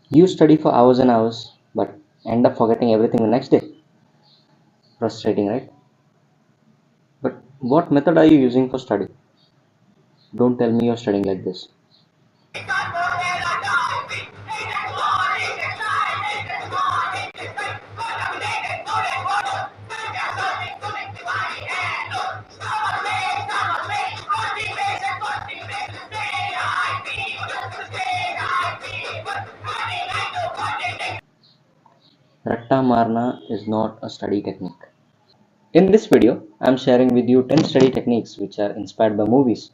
You study for hours and hours, but end up forgetting everything the next day. Frustrating, right? But what method are you using for study? Don't tell me you're studying like this. Ratta Marna is not a study technique. In this video, I am sharing with you 10 study techniques which are inspired by movies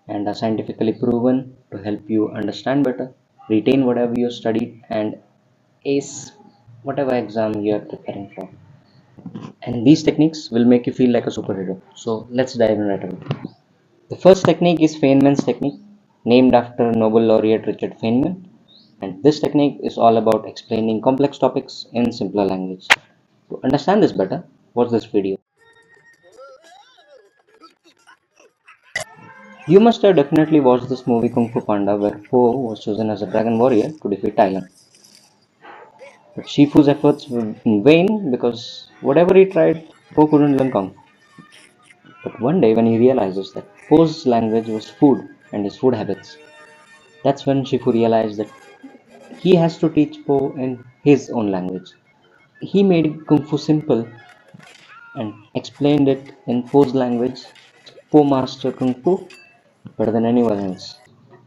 and are scientifically proven to help you understand better, retain whatever you studied, and ace whatever exam you are preparing for. And these techniques will make you feel like a superhero. So let's dive in right away. The first technique is Feynman's technique, named after Nobel laureate Richard Feynman. And this technique is all about explaining complex topics in simpler language. To understand this better, watch this video. You must have definitely watched this movie Kung Fu Panda where Po was chosen as a dragon warrior to defeat Thailand. But Shifu's efforts were in vain because whatever he tried, Po couldn't learn Kung Fu. But one day when he realizes that Po's language was food and his food habits, that's when Shifu realized that he has to teach Po in his own language. He made Kung Fu simple and explained it in Po's language. Po mastered Kung Fu better than anyone else.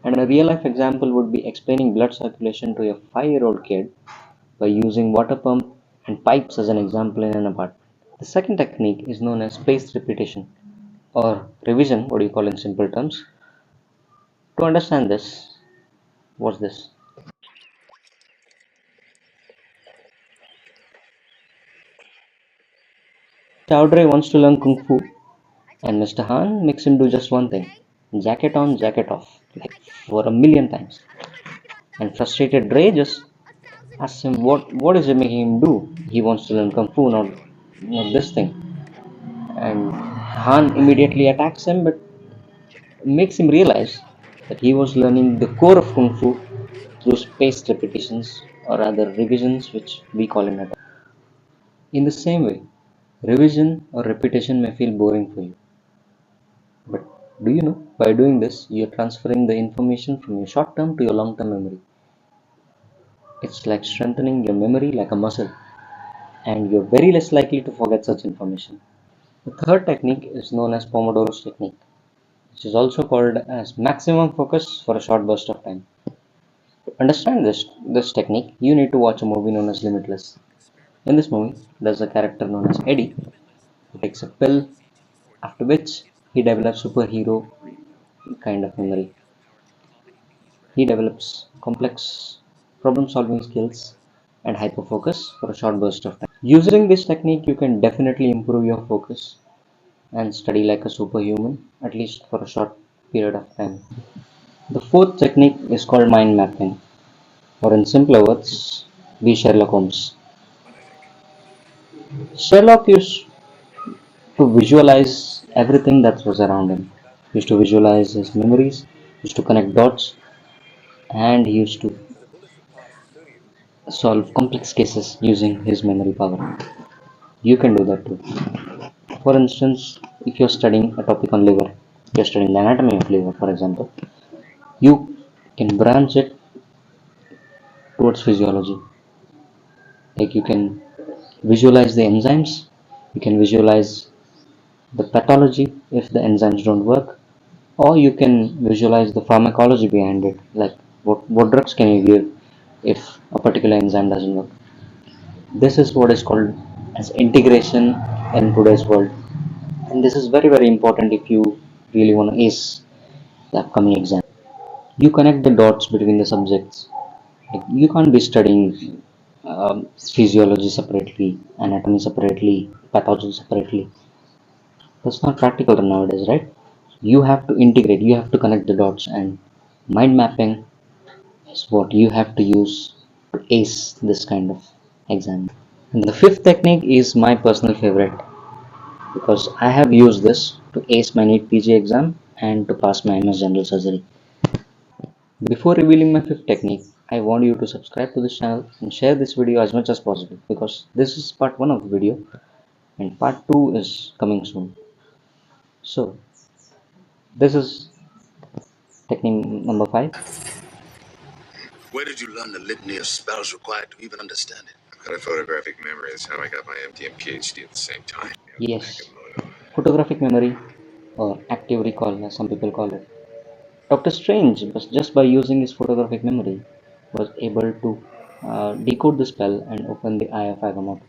And a real life example would be explaining blood circulation to a 5-year-old kid by using water pump and pipes as an example in an apartment. The second technique is known as spaced repetition or revision, what do you call in simple terms. To understand this, watch this. Chowdhury wants to learn Kung Fu and Mr. Han makes him do just one thing. Jacket on, jacket off, like for a million times. And frustrated Dre just asks him what is it making him do? He wants to learn Kung Fu, not this thing. And Han immediately attacks him but makes him realize that he was learning the core of Kung Fu through spaced repetitions or other revisions which we call in it. In the same way, revision or repetition may feel boring for you. But do you know, by doing this, you're transferring the information from your short term to your long term memory. It's like strengthening your memory like a muscle, and you're very less likely to forget such information. The third technique is known as Pomodoro Technique, which is also called as maximum focus for a short burst of time. To understand this technique, you need to watch a movie known as Limitless. In this movie, there's a character known as Eddie who takes a pill, after which he develops superhero kind of memory. He develops complex problem solving skills and hyperfocus for a short burst of time. Using this technique, you can definitely improve your focus and study like a superhuman, at least for a short period of time. The fourth technique is called mind mapping, or in simpler words, be Sherlock Holmes. Sherlock used to visualize everything that was around him. He used to visualize his memories, used to connect dots, and he used to solve complex cases using his memory power. You can do that too. For instance, if you're studying a topic on liver, you're studying the anatomy of liver, for example, you can branch it towards physiology. Like you can visualize the enzymes, you can visualize the pathology if the enzymes don't work, or you can visualize the pharmacology behind it, like what drugs can you give if a particular enzyme doesn't work. This is what is called as integration in today's world, and this is very important if you really want to ace the upcoming exam. You connect the dots between the subjects. Like you can't be studying physiology separately, anatomy separately, pathology separately. That's not practical nowadays, right? You have to integrate, you have to connect the dots, and mind mapping is what you have to use to ace this kind of exam. And the fifth technique is my personal favorite because I have used this to ace my NEET PG exam and to pass my MS General Surgery. Before revealing my fifth technique, I want you to subscribe to this channel and share this video as much as possible, because this is part 1 of the video and part 2 is coming soon. So this is technique number 5. Where did you learn the litany of spells required to even understand it? I've got a photographic memory. That's how I got my MD and PhD at the same time. Yes, photographic memory, or active recall as some people call it. Dr. Strange was, just by using his photographic memory, was able to decode the spell and open the eye of Agamotto.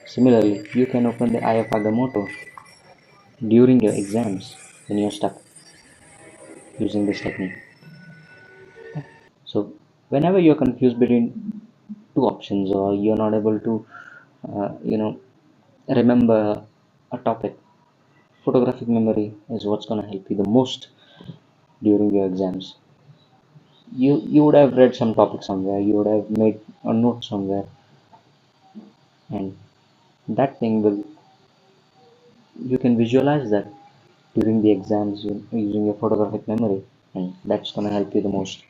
Similarly, you can open the eye of Agamotto during your exams when you're stuck using this technique. So whenever you're confused between two options, or you're not able to uh, you know remember a topic, photographic memory is what's going to help you the most during your exams. You would have read some topic somewhere, you would have made a note somewhere, and that thing will, you can visualize that during the exams using your photographic memory, and that's going to help you the most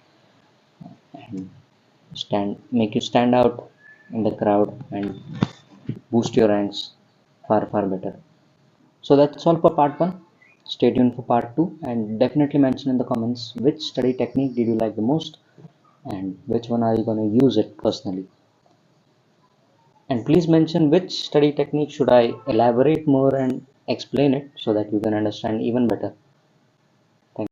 and make you stand out in the crowd and boost your ranks far better. So that's all for part 1. Stay tuned for part 2 and definitely mention in the comments which study technique did you like the most and which one are you going to use it personally. And please mention which study technique should I elaborate more and explain it so that you can understand even better.